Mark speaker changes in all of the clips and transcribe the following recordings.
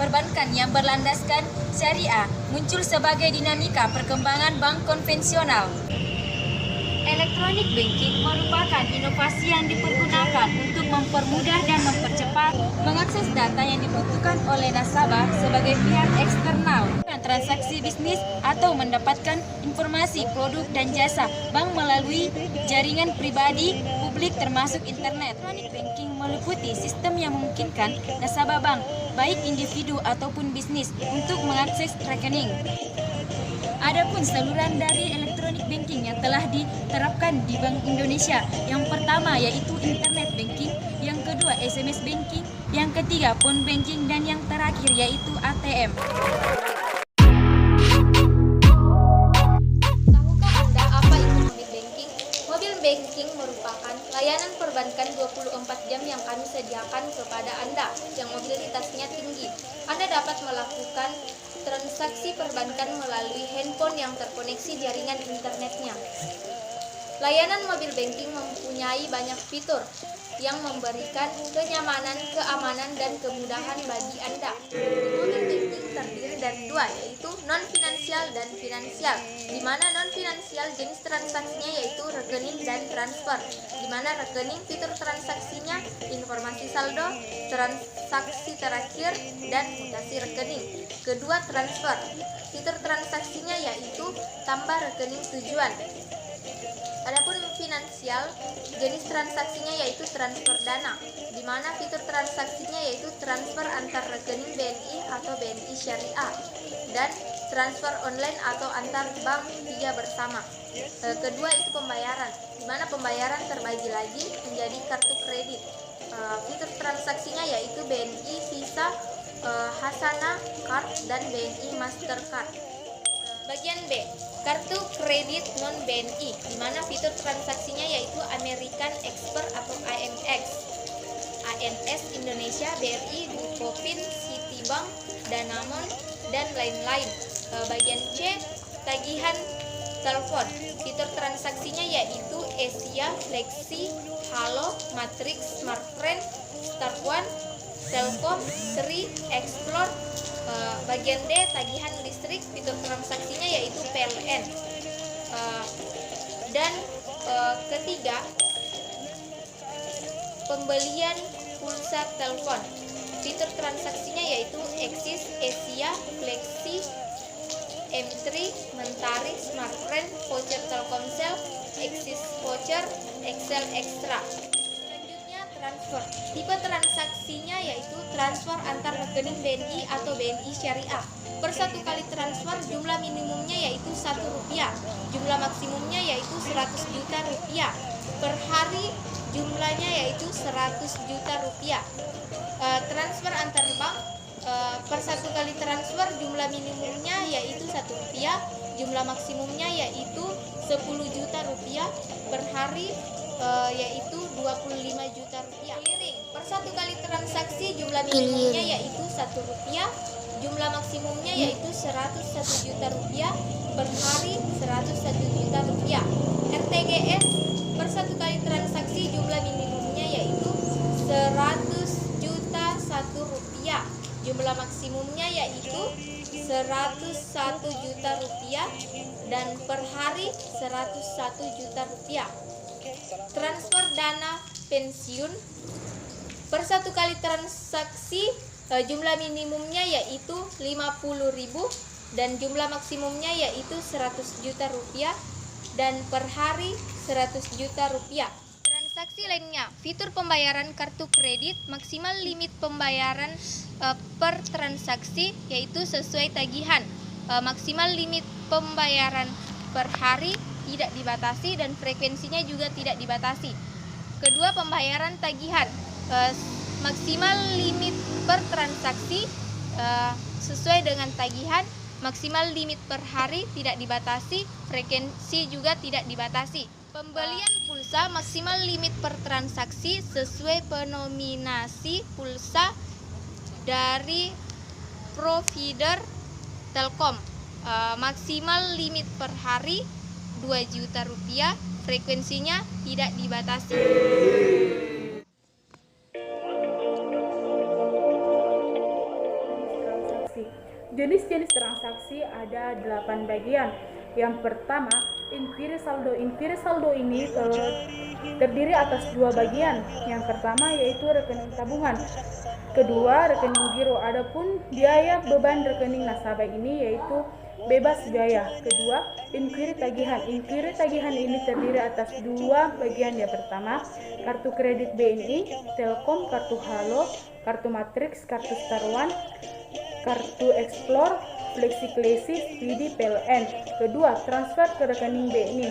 Speaker 1: perbankan yang berlandaskan syariah muncul sebagai dinamika perkembangan bank konvensional. Electronic banking merupakan inovasi yang dipergunakan untuk mempermudah dan mempercepat mengakses data yang dibutuhkan oleh nasabah sebagai pihak eksternal, transaksi bisnis atau mendapatkan informasi produk dan jasa bank melalui jaringan pribadi publik termasuk internet. Electronic banking meliputi sistem yang memungkinkan nasabah bank, baik individu ataupun bisnis, untuk mengakses rekening. Adapun saluran dari electronic banking yang telah diterapkan di Bank Indonesia, yang pertama yaitu internet banking, yang kedua SMS banking, yang ketiga phone banking, dan yang terakhir yaitu ATM.
Speaker 2: Tahukah Anda apa itu mobile banking? Mobile banking merupakan layanan perbankan 24 jam yang kami sediakan kepada Anda yang mobilitasnya tinggi. Anda dapat melakukan transaksi perbankan melalui handphone yang terkoneksi jaringan internetnya. Layanan mobile banking mempunyai banyak fitur yang memberikan kenyamanan, keamanan, dan kemudahan bagi Anda. Mobile banking terdiri dari dua, yaitu non-finansial dan finansial, di mana non-finansial jenis transaksinya yaitu rekening dan transfer, di mana rekening fitur transaksinya informasi saldo, transaksi terakhir, dan mutasi rekening. Kedua, transfer, fitur transaksinya yaitu tambah rekening tujuan. Adapun finansial, jenis transaksinya yaitu transfer dana, di mana fitur transaksinya yaitu transfer antar rekening BNI atau BNI Syariah, dan transfer online atau antar bank tiga bersama. Kedua itu pembayaran, di mana pembayaran terbagi lagi menjadi kartu kredit. Fitur transaksinya yaitu BNI Visa, Hasanah Card, dan BNI Mastercard. Bagian B, kartu kredit non BNI, di mana fitur transaksinya yaitu American Express atau AMX, ANS Indonesia, BRI, Bukopin, Citibank, Danamon, dan lain-lain. Bagian C, tagihan telepon, fitur transaksinya yaitu Asia, Flexi, Halo, Matrix, Smartfriend, Start One, Telkom, Sri, Explore. Bagian D, tagihan listrik, fitur transaksinya yaitu PLN. Dan ketiga, pembelian pulsa telepon, fitur transaksinya yaitu Axis, Asia, Flexi, M3, Mentari, Smartfriend, voucher Telkomsel, Axis voucher, Excel Extra. Transfer, tipe transaksinya yaitu transfer antar rekening BNI atau BNI Syariah. Per satu kali transfer jumlah minimumnya yaitu Rp1, jumlah maksimumnya yaitu Rp100 juta. Per hari jumlahnya yaitu Rp100 juta. Transfer antar bank, per satu kali transfer jumlah minimumnya yaitu Rp1, jumlah maksimumnya yaitu Rp10 juta. Per hari yaitu Rp25 juta. Clearing, per satu kali transaksi jumlah minimumnya yaitu Rp1, jumlah maksimumnya yaitu Rp101 juta. Per hari Rp101 juta. RTGS, per satu kali transaksi jumlah minimumnya yaitu Rp100 juta, jumlah maksimumnya yaitu Rp101 juta, dan per hari Rp101 juta. Transfer dana pensiun, per satu kali transaksi jumlah minimumnya yaitu Rp50.000 dan jumlah maksimumnya yaitu Rp100 juta, dan per hari Rp100 juta. Transaksi lainnya, fitur pembayaran kartu kredit, maksimal limit pembayaran per transaksi yaitu sesuai tagihan, maksimal limit pembayaran per hari tidak dibatasi dan frekuensinya juga tidak dibatasi. Kedua, pembayaran tagihan, maksimal limit per transaksi sesuai dengan tagihan, maksimal limit per hari tidak dibatasi, frekuensi juga tidak dibatasi. Pembelian pulsa, maksimal limit per transaksi sesuai penominasi pulsa dari provider Telkom, maksimal limit per hari Rp2 juta, frekuensinya tidak dibatasi.
Speaker 3: Jenis-jenis transaksi ada 8 bagian. Yang pertama, inquiry saldo. Inquiry saldo ini terdiri atas 2 bagian. Yang pertama yaitu rekening tabungan. Kedua, rekening giro. Adapun biaya beban rekening nasabah ini yaitu bebas biaya. Kedua, inquiry tagihan. Inquiry tagihan ini terdiri atas 2 bagian. Yang pertama, kartu kredit BNI, Telkom, kartu Halo, kartu Matrix, kartu Star One, kartu Explore, Flexi, Speedy, PLN. Kedua, transfer ke rekening BNI.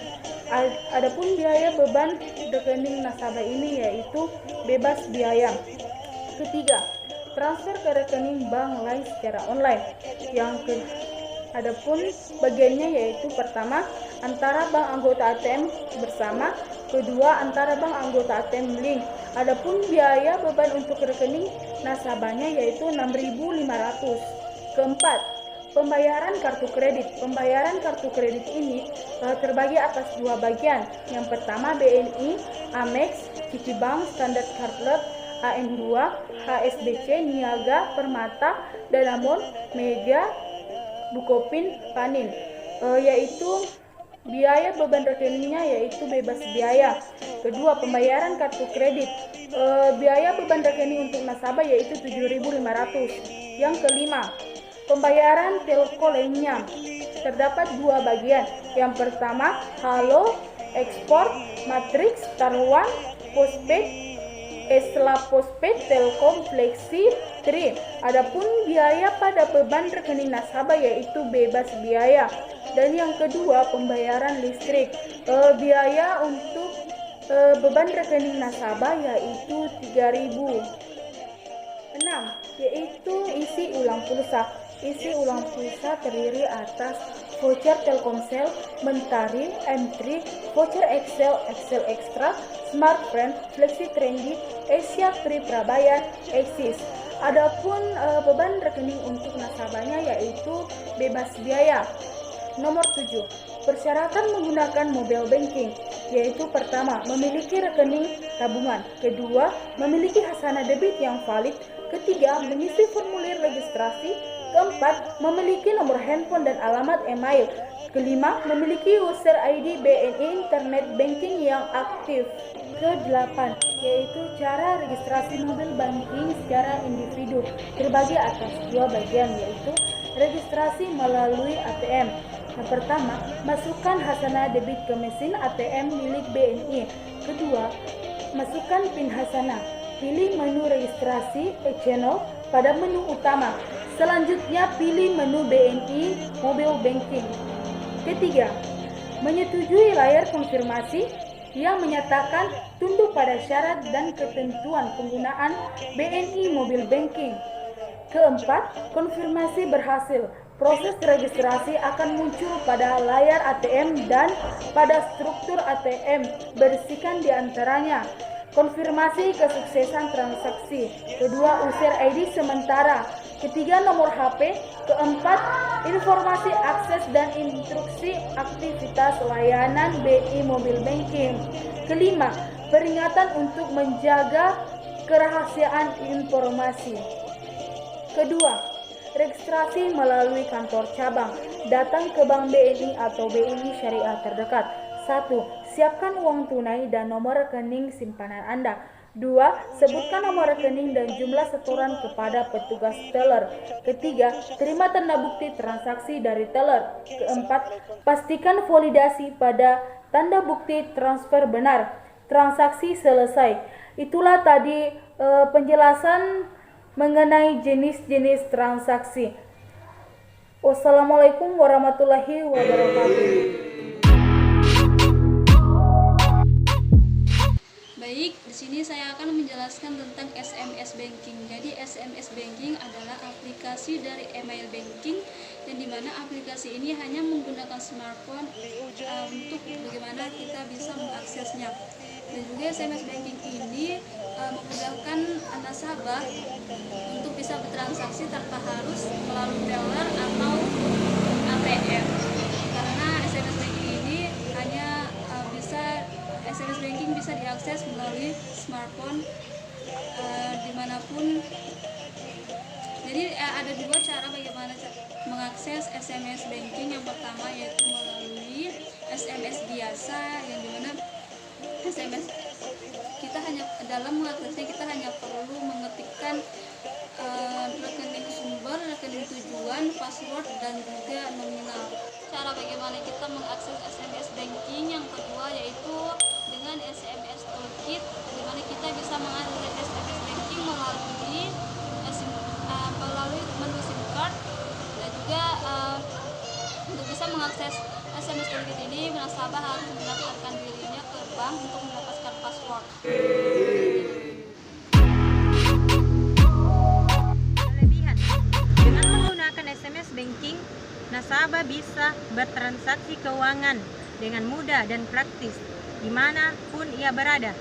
Speaker 3: Adapun biaya beban rekening nasabah ini yaitu bebas biaya. Ketiga, transfer ke rekening bank lain secara online. Adapun bagiannya yaitu pertama, antara bank anggota ATM bersama, kedua antara bank anggota ATM link. Adapun biaya beban untuk rekening nasabahnya yaitu 6.500. Keempat, pembayaran kartu kredit. Pembayaran kartu kredit ini terbagi atas 2 bagian. Yang pertama BNI, Amex, Citibank, Standard Chartered, AN2, HSBC, Niaga, Permata, Danamon, Mega, Bukopin, Panin, yaitu biaya beban rekeningnya yaitu bebas biaya. Kedua, pembayaran kartu kredit. Biaya beban rekening untuk nasabah yaitu 7.500. Yang kelima, pembayaran telco lainnya. Terdapat 2 bagian. Yang pertama, Halo, Export, Matrix, Taruhan, Postpaid, Postpaid, Telkom, Flexi, Tri. Adapun biaya pada beban rekening nasabah yaitu bebas biaya. Dan yang kedua, pembayaran listrik. Biaya untuk beban rekening nasabah yaitu 3.000. 6. Yaitu isi ulang pulsa. Isi ulang pulsa terdiri atas voucher Telkomsel, Mentari, M3, voucher Excel, Excel Extra, Smartfren, Flexi Trendy, Asia Free Prabayar, Axis. Adapun beban rekening untuk nasabahnya yaitu bebas biaya. Nomor 7. Persyaratan menggunakan mobile banking, yaitu pertama, memiliki rekening tabungan. Kedua, memiliki hasanah debit yang valid. Ketiga, mengisi formulir registrasi. Keempat, memiliki nomor handphone dan alamat email. Kelima, memiliki user ID BNI Internet Banking yang aktif. Kedelapan, yaitu cara registrasi mobile banking secara individu terbagi atas 2 bagian, yaitu registrasi melalui ATM. Yang pertama, masukkan hasanah debit ke mesin ATM milik BNI. Kedua, masukkan PIN hasanah. Pilih menu registrasi e-channel pada menu utama. Selanjutnya, pilih menu BNI Mobile Banking. Ketiga, menyetujui layar konfirmasi yang menyatakan tunduk pada syarat dan ketentuan penggunaan BNI Mobile Banking. Keempat, konfirmasi berhasil. Proses registrasi akan muncul pada layar ATM dan pada struktur ATM. Bersihkan di antaranya. Konfirmasi kesuksesan transaksi. Kedua, user ID sementara. Ketiga, nomor HP. Keempat, informasi akses dan instruksi aktivitas layanan BI Mobile Banking. Kelima, peringatan untuk menjaga kerahasiaan informasi. Kedua, registrasi melalui kantor cabang. Datang ke Bank BNI atau BNI Syariah terdekat. 1. Siapkan uang tunai dan nomor rekening simpanan Anda. 2. Sebutkan nomor rekening dan jumlah setoran kepada petugas teller. Ketiga, terima tanda bukti transaksi dari teller. Keempat, pastikan validasi pada tanda bukti transfer benar. Transaksi selesai. Itulah tadi penjelasan mengenai jenis-jenis transaksi. Wassalamualaikum warahmatullahi wabarakatuh.
Speaker 4: Baik, di sini saya akan menjelaskan tentang SMS banking. Jadi SMS banking adalah aplikasi dari email banking yang dimana aplikasi ini hanya menggunakan smartphone untuk bagaimana kita bisa mengaksesnya. Dan juga SMS banking ini memudahkan nasabah untuk bisa bertransaksi tanpa harus melalui teller atau ATM. Karena SMS banking ini hanya SMS banking bisa diakses melalui smartphone dimanapun. Jadi ada 2 cara bagaimana mengakses SMS banking yang pertama yaitu melalui SMS biasa, yang dimana SMS kita hanya dalam mengaksesnya kita hanya perlu mengetikkan rekening sumber, rekening tujuan, password, dan juga nominal. Cara bagaimana kita mengakses SMS banking yang kedua yaitu dengan SMS Toolkit, di mana kita bisa mengakses SMS banking melalui menu SIM card, dan juga untuk bisa mengakses SMS Toolkit ini nasabah harus mendaftarkan dirinya ke bank untuk mendapatkan password.
Speaker 5: Kelebihan, dengan menggunakan SMS banking, nasabah bisa bertransaksi keuangan dengan mudah dan praktis dimanapun ia berada.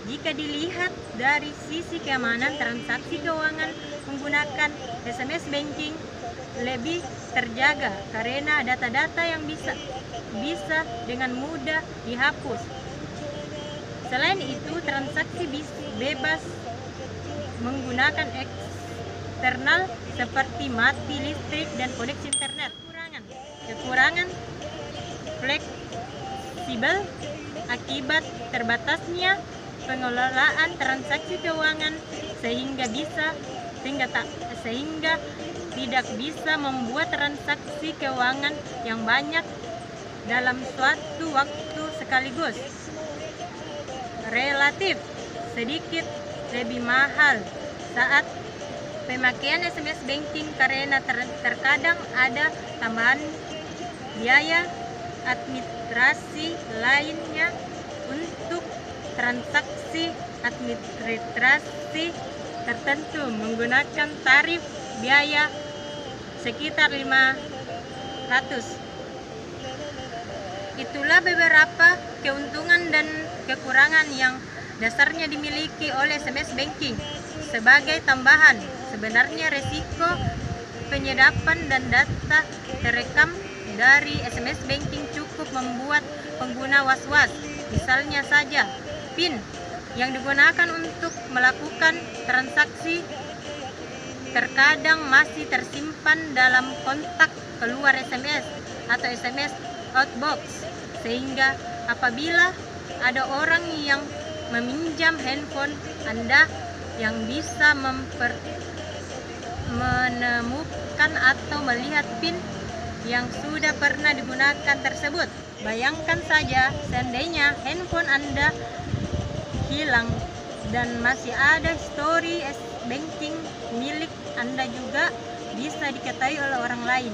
Speaker 5: Jika dilihat dari sisi keamanan, transaksi keuangan menggunakan SMS banking lebih terjaga karena data-data yang bisa dengan mudah dihapus. Selain itu, transaksi bebas menggunakan eksternal seperti mati listrik dan koneksi internet. Kekurangan fleksibel akibat terbatasnya pengelolaan transaksi keuangan sehingga tidak bisa membuat transaksi keuangan yang banyak dalam suatu waktu sekaligus. Relatif sedikit lebih mahal saat pemakaian SMS banking karena terkadang ada tambahan biaya administrasi lainnya untuk transaksi administrasi tertentu menggunakan tarif biaya sekitar 500. Itulah beberapa keuntungan dan kekurangan yang dasarnya dimiliki oleh SMS banking. Sebagai tambahan, sebenarnya resiko penyedapan dan data terekam dari SMS banking cukup membuat pengguna was-was. Misalnya saja, PIN yang digunakan untuk melakukan transaksi terkadang masih tersimpan dalam kontak keluar SMS atau SMS outbox, sehingga apabila ada orang yang meminjam handphone Anda yang bisa menemukan atau melihat PIN yang sudah pernah digunakan tersebut. Bayangkan saja seandainya handphone Anda hilang dan masih ada histori banking milik Anda juga bisa diketahui oleh orang lain.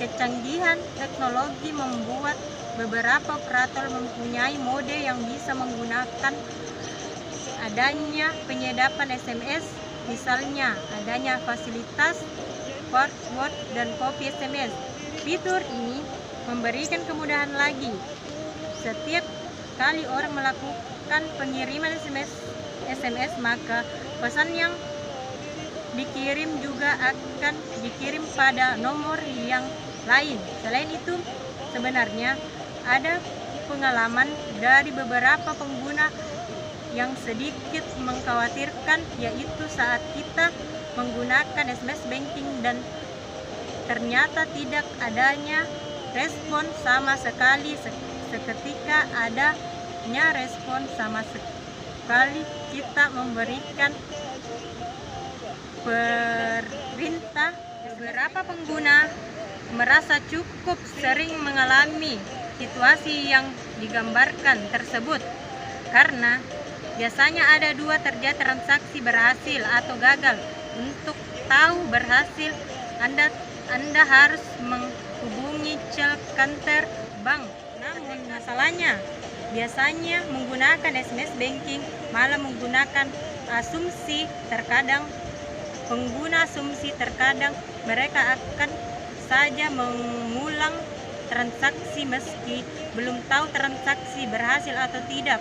Speaker 5: Kecanggihan teknologi membuat beberapa operator mempunyai mode yang bisa menggunakan adanya penyedapan SMS, misalnya adanya fasilitas forward dan copy SMS. Fitur ini memberikan kemudahan lagi. Setiap kali orang melakukan pengiriman SMS, maka pesan yang dikirim juga akan dikirim pada nomor yang lain. Selain itu, sebenarnya ada pengalaman dari beberapa pengguna yang sedikit mengkhawatirkan, yaitu saat kita menggunakan SMS banking dan ternyata tidak adanya respon sama sekali. Seketika adanya respon sama sekali, kita memberikan perintah. Beberapa pengguna merasa cukup sering mengalami situasi yang digambarkan tersebut karena biasanya ada dua terjadi transaksi berhasil atau gagal. Untuk tahu berhasil, Anda harus menghubungi call counter bank. Namun masalahnya, biasanya menggunakan SMS banking malah menggunakan asumsi. Terkadang pengguna asumsi, terkadang mereka akan saja mengulang transaksi meski belum tahu transaksi berhasil atau tidak,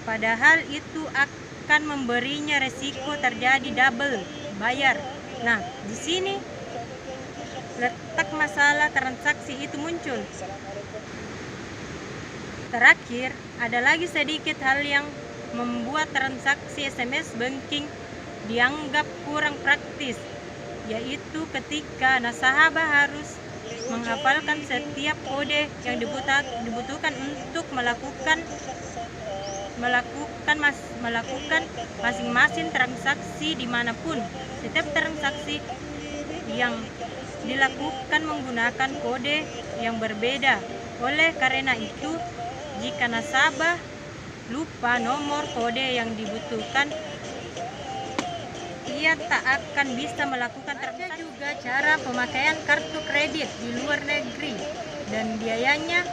Speaker 5: padahal itu akan memberinya resiko terjadi double bayar. Nah, di sini letak masalah transaksi itu muncul. Terakhir, ada lagi sedikit hal yang membuat transaksi SMS banking dianggap kurang praktis, yaitu ketika nasabah harus menghafalkan setiap kode yang dibutuhkan untuk melakukan masing-masing transaksi dimanapun. Setiap transaksi yang dilakukan menggunakan kode yang berbeda. Oleh karena itu, jika nasabah lupa nomor kode yang dibutuhkan, ia tak akan bisa melakukan transaksi. Ada juga cara pemakaian kartu kredit di luar negeri dan biayanya.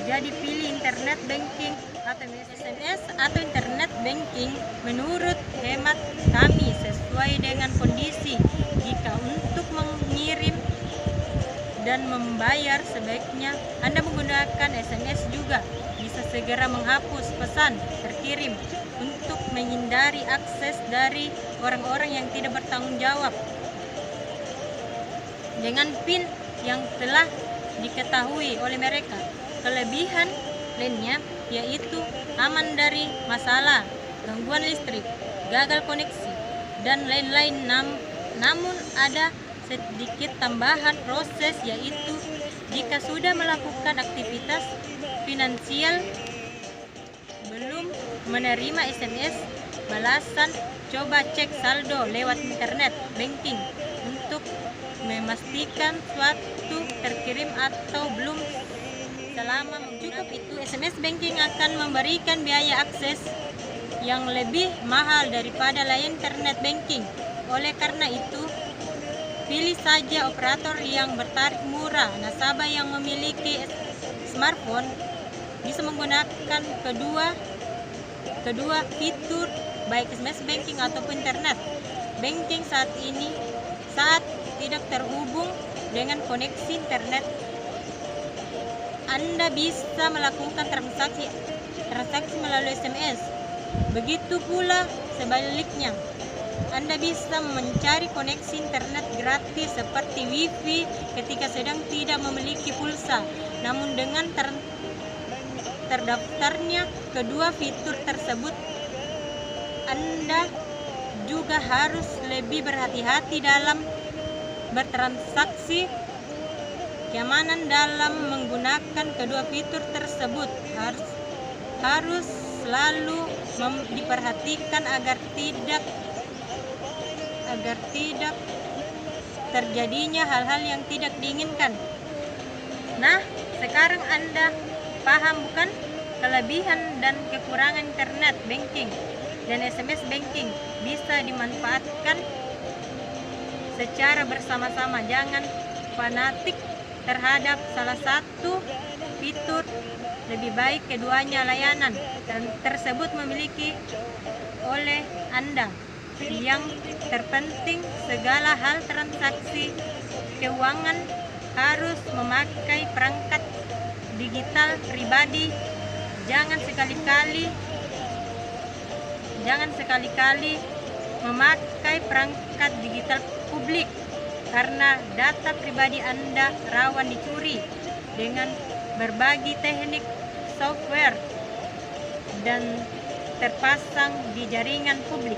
Speaker 5: Jadi pilih internet banking atau SMS atau internet banking menurut hemat kami sesuai dengan kondisi. Jika untuk mengirim dan membayar, sebaiknya Anda menggunakan SMS juga. Bisa segera menghapus pesan terkirim untuk menghindari akses dari orang-orang yang tidak bertanggung jawab dengan PIN yang telah diketahui oleh mereka. Kelebihan lainnya yaitu aman dari masalah, gangguan listrik, gagal koneksi, dan lain-lain. Namun ada sedikit tambahan proses, yaitu jika sudah melakukan aktivitas finansial belum menerima SMS balasan, coba cek saldo lewat internet banking untuk memastikan suatu terkirim atau belum. Selama cukup itu, SMS banking akan memberikan biaya akses yang lebih mahal daripada layanan internet banking. Oleh karena itu, pilih saja operator yang bertarif murah. Nasabah yang memiliki smartphone bisa menggunakan kedua fitur, baik SMS banking ataupun internet banking saat tidak terhubung dengan koneksi internet. Anda bisa melakukan transaksi melalui SMS. Begitu pula sebaliknya. Anda bisa mencari koneksi internet gratis seperti Wi-Fi ketika sedang tidak memiliki pulsa. Namun dengan terdaftarnya kedua fitur tersebut, Anda juga harus lebih berhati-hati dalam bertransaksi. Keamanan dalam menggunakan kedua fitur tersebut harus selalu diperhatikan agar tidak terjadinya hal-hal yang tidak diinginkan. Nah, sekarang Anda paham bukan kelebihan dan kekurangan internet banking dan SMS banking bisa dimanfaatkan secara bersama-sama. Jangan fanatik terhadap salah satu fitur, lebih baik keduanya layanan tersebut memiliki oleh Anda. Yang terpenting, segala hal transaksi keuangan harus memakai perangkat digital pribadi. Jangan sekali-kali memakai perangkat digital publik, karena data pribadi Anda rawan dicuri dengan berbagai teknik software dan terpasang di jaringan publik.